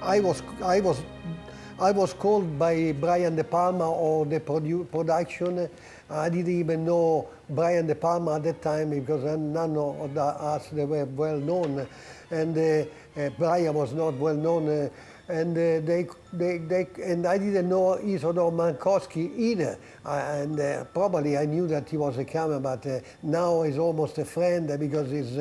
I was called by Brian De Palma or the production. I didn't even know Brian De Palma at that time because none of us they were well known, and Brian was not well known. And and I didn't know Isidore Mankowski either. And probably I knew that he was a cameraman, but now he's almost a friend because he's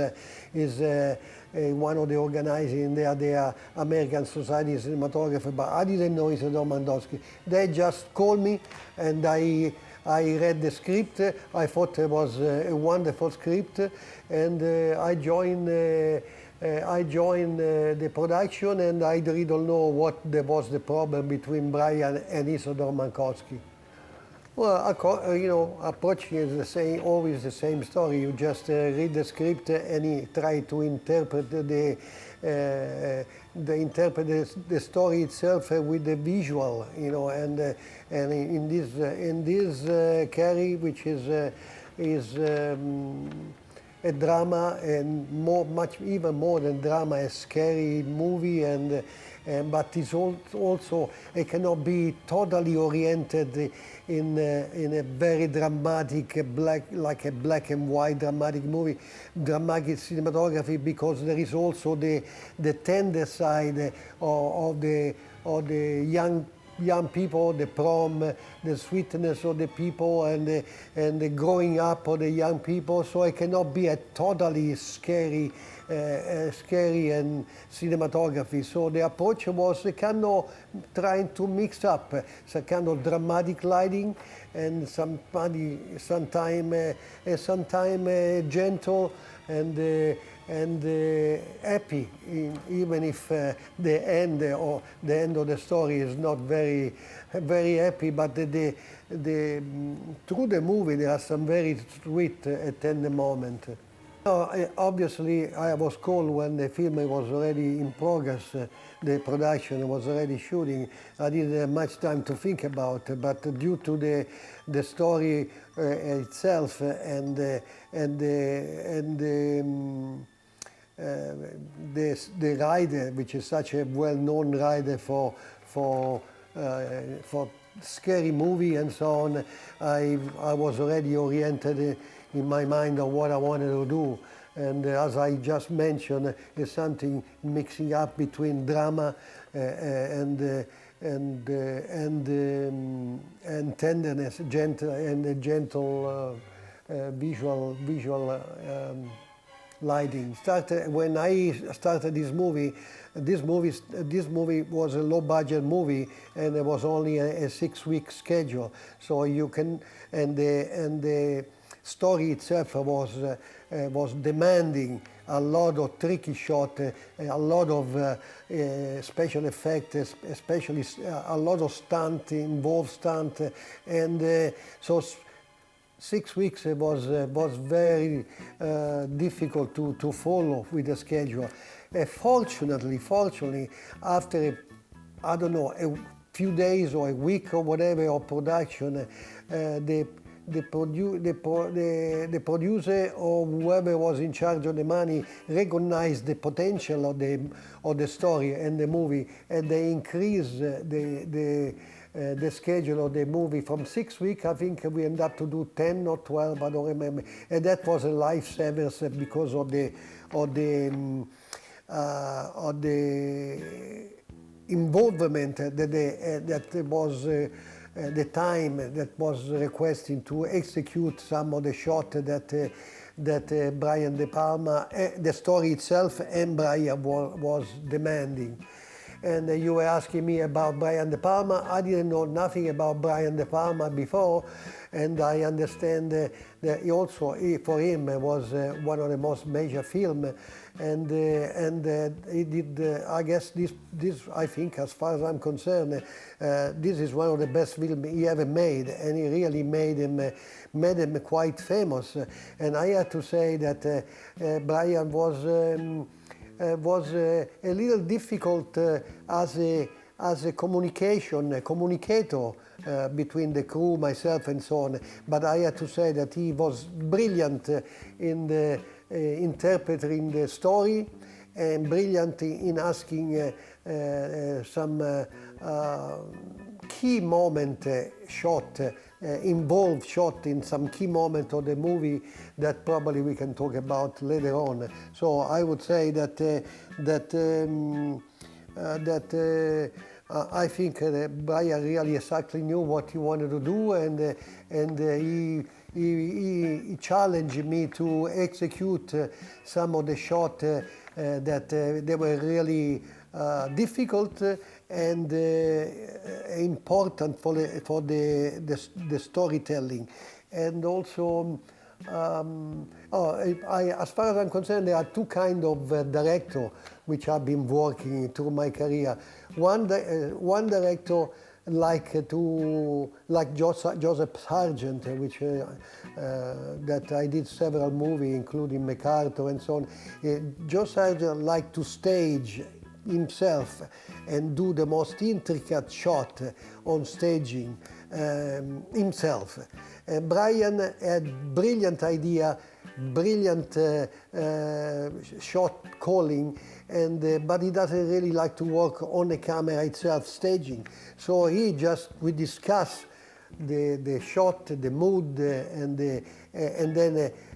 one of the organizers in the American Society of Cinematographer. But I didn't know Isidore Mankowski. They just called me, and I read the script. I thought it was a wonderful script, and I joined the production, and I really don't know what was the problem between Brian and Isidore Mankowski. Well, you know, approaching is the same, always the same story. You just read the script and try to interpret the story itself with the visual, you know. And in this CARRIE, which is a drama, and even more than drama, a scary movie, but it's also it cannot be totally oriented in a very dramatic like a black and white dramatic movie, dramatic cinematography, because there is also the tender side of the young people, the prom, the sweetness of the people, and the growing up of the young people. So it cannot be a totally scary and cinematography. So the approach was a kind of trying to mix up some kind of dramatic lighting and sometime gentle and happy, even if the end of the story is not very happy. But through the movie there are some very sweet, tender moments. Obviously, I was called when the film was already in progress. The production was already shooting. I didn't have much time to think about it, but due to the story itself and the rider, which is such a well-known rider for scary movie and so on, I was already oriented in my mind of what I wanted to do. And as I just mentioned, it's something mixing up between drama and tenderness, gentle visual lighting. When I started this movie was a low-budget movie, and it was only a 6-week schedule. So you can, and the story itself was demanding a lot of tricky shot, a lot of special effects, especially a lot of stunt, and so 6 weeks was very difficult to follow with the schedule. Fortunately, after I don't know, a few days or a week or whatever of production, the producer or whoever was in charge of the money recognized the potential of the story and the movie, and they increased the schedule of the movie from 6 weeks. I think we ended up to do 10 or 12, I don't remember, and that was a lifesaver because of the involvement that was. The time that was requesting to execute some of the shots that Brian De Palma, the story itself, and Brian was demanding. And you were asking me about Brian De Palma. I didn't know nothing about Brian De Palma before, and I understand that he also, for him, it was one of the most major films, and he did. I guess this I think, as far as I'm concerned, this is one of the best films he ever made, and he really made him quite famous. And I have to say that Brian was a little difficult as a communicator between the crew, myself, and so on. But I have to say that he was brilliant in interpreting the story, and brilliant in asking some key moment shot, involved shot in some key moment of the movie that probably we can talk about later on. So I would say that I think Brian really exactly knew what he wanted to do, and he challenged me to execute some of the shots that they were really difficult and important for the storytelling. And also, as far as I'm concerned, there are two kinds of director which I've been working through my career. One director like Joseph Sargent, which that I did several movies, including MacArthur and so on. Joseph Sargent liked to stage himself and do the most intricate shot on staging himself. Brian had brilliant idea, brilliant shot calling, but he doesn't really like to work on the camera itself, staging. So we discuss the shot, the mood, and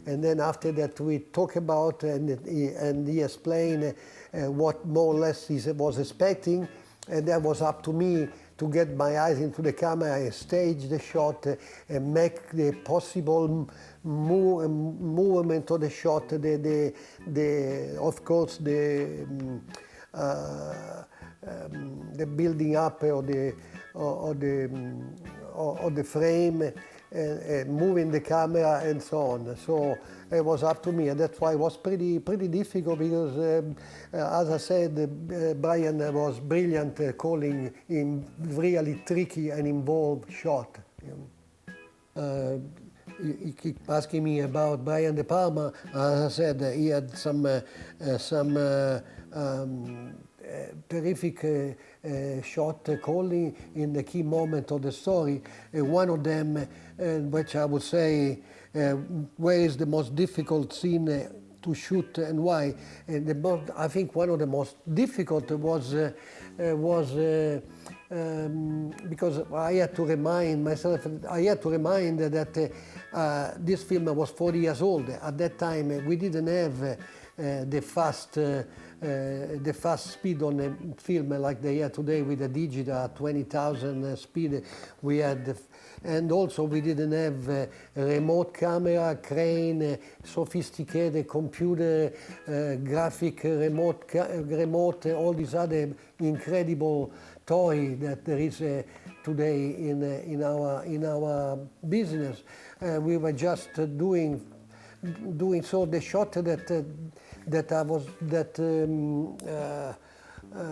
then after that we talk about and he explained what more or less he was expecting, and that was up to me to get my eyes into the camera and stage the shot and make the possible movement of the shot, of course the building up of the frame, moving the camera and so on. So it was up to me, and that's why it was pretty difficult because, as I said, Brian was brilliant calling in really tricky and involved shot. You keep asking me about Brian De Palma. As I said, he had some terrific shot calling in the key moment of the story. One of them, which I would say, where is the most difficult scene to shoot and why? And I think one of the most difficult was because I had to remind myself, that this film was 40 years old. At that time, we didn't have the fast speed on a film like they have today with the digital 20,000 speed. We had, and also we didn't have remote camera, crane, sophisticated computer, graphic remote, all these other incredible toy that there is today in our business. We were just doing so the shot that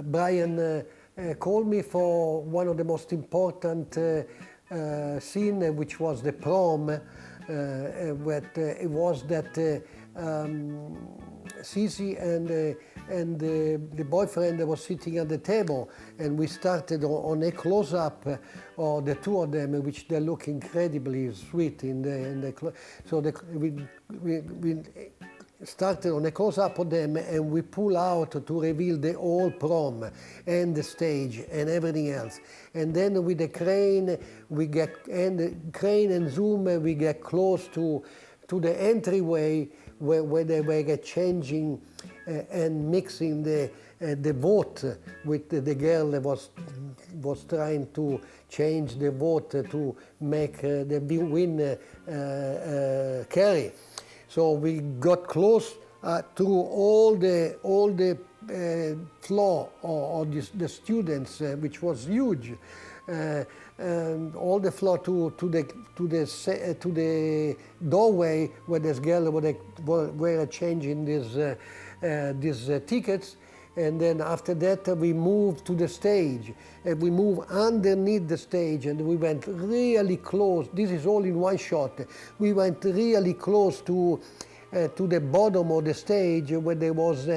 Brian called me for one of the most important scene, which was the prom. It was that Sisi and the boyfriend was sitting at the table, and we started on a close-up of the two of them, which they look incredibly sweet we started on a close-up of them, and we pull out to reveal the whole prom and the stage and everything else. And then with the crane, crane and zoom, we get close to the entryway where they were changing and mixing the vote with the girl that was trying to change the vote to make the winner CARRIE. So we got close to all the floor of the students, which was huge. All the floor to the doorway where this girl were changing these tickets. And then after that we moved to the stage, and we moved underneath the stage, and we went really close. This is all in one shot. We went really close to the bottom of the stage, where there was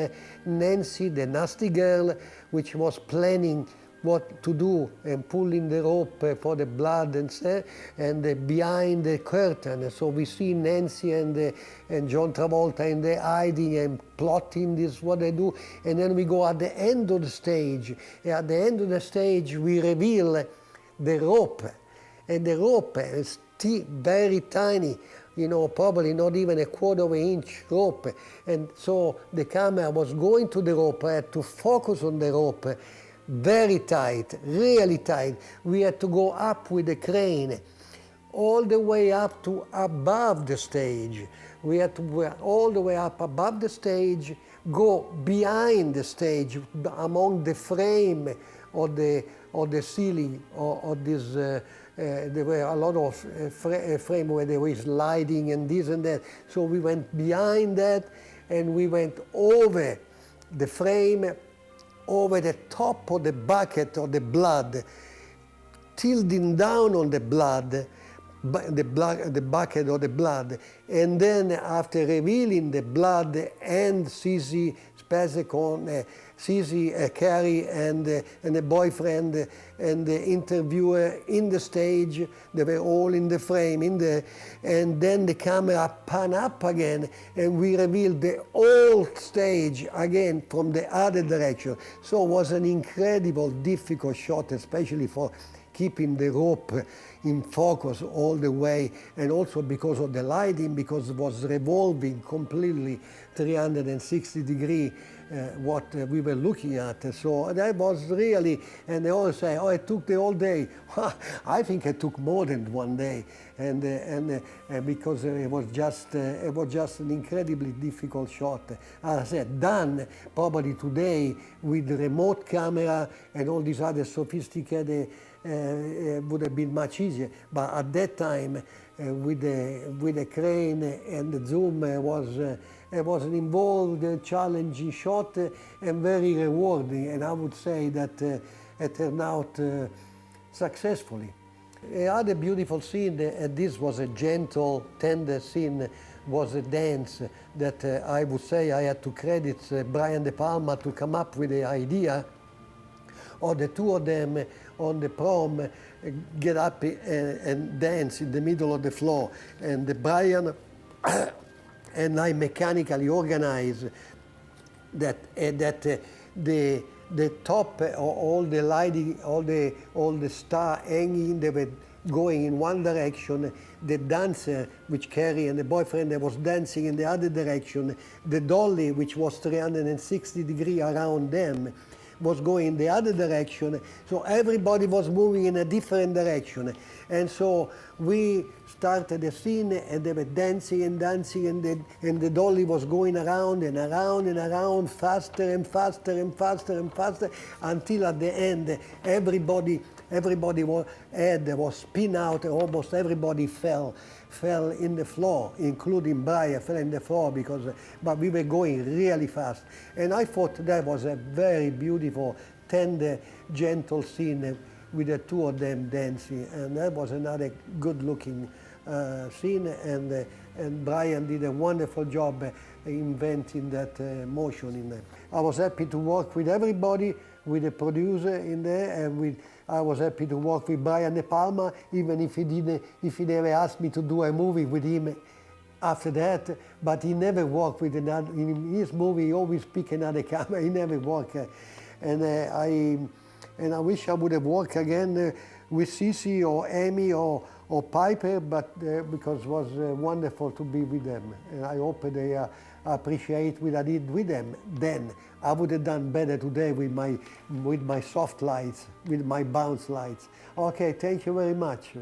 Nancy, the nasty girl, which was planning what to do and pulling the rope for the blood and behind the curtain. So we see Nancy and John Travolta and they hiding and plotting this, what they do. And then we go at the end of the stage. At the end of the stage, we reveal the rope. And the rope is very tiny, you know, probably not even a quarter of an inch rope. And so the camera was going to the rope. I had to focus on the rope. Very tight, really tight. We had to go up with the crane, all the way up to above the stage. We had to go all the way up above the stage, go behind the stage, among the frame of the ceiling of this. There were a lot of frame where they were sliding and this and that. So we went behind that and we went over the frame, over the top of the bucket of the blood, tilting down on the blood, the bucket of the blood. And then after revealing the blood and Sisi Spezek, Sisi, CARRIE and the boyfriend and the interviewer in the stage, they were all in the frame, and then the camera pan up again and we revealed the whole stage again from the other direction. So it was an incredible, difficult shot, especially for keeping the rope in focus all the way, and also because of the lighting, because it was revolving completely 360 degrees what we were looking at. So that was really, and they always say, oh, it took the whole day. I think it took more than one day, and because it was just an incredibly difficult shot. As I said, done probably today with the remote camera and all these other sophisticated would have been much easier, but at that time with the crane and the zoom it was an involved, challenging shot and very rewarding, and I would say that it turned out successfully. The other beautiful scene, and this was a gentle, tender scene, was a dance that I would say I had to credit Brian De Palma to come up with the idea. Or the two of them on the prom get up and dance in the middle of the floor. And Brian and I mechanically organize that the top, all the lighting, all the star hanging, they were going in one direction. The dancer, which CARRIE and the boyfriend, they was dancing in the other direction. The dolly, which was 360 degrees around them, was going in the other direction, so everybody was moving in a different direction. And so we started the scene and they were dancing and dancing, and the dolly was going around and around and around, faster and faster and faster and faster, until at the end everybody head was spin out and almost everybody fell in the floor, including Brian fell in the floor but we were going really fast. And I thought that was a very beautiful, tender, gentle scene with the two of them dancing, and that was another good-looking scene, and Brian did a wonderful job inventing that motion in there. I was happy to work with everybody, with the producer in there, and I was happy to work with Brian De Palma, even if he never asked me to do a movie with him after that, but he never worked with another. In his movie, he always picked another camera. He never worked, and I wish I would have worked again with Sisi or Amy or Piper, but because it was wonderful to be with them, and I hope they appreciate what I did with them then. I would have done better today with my soft lights, with my bounce lights. Okay, thank you very much.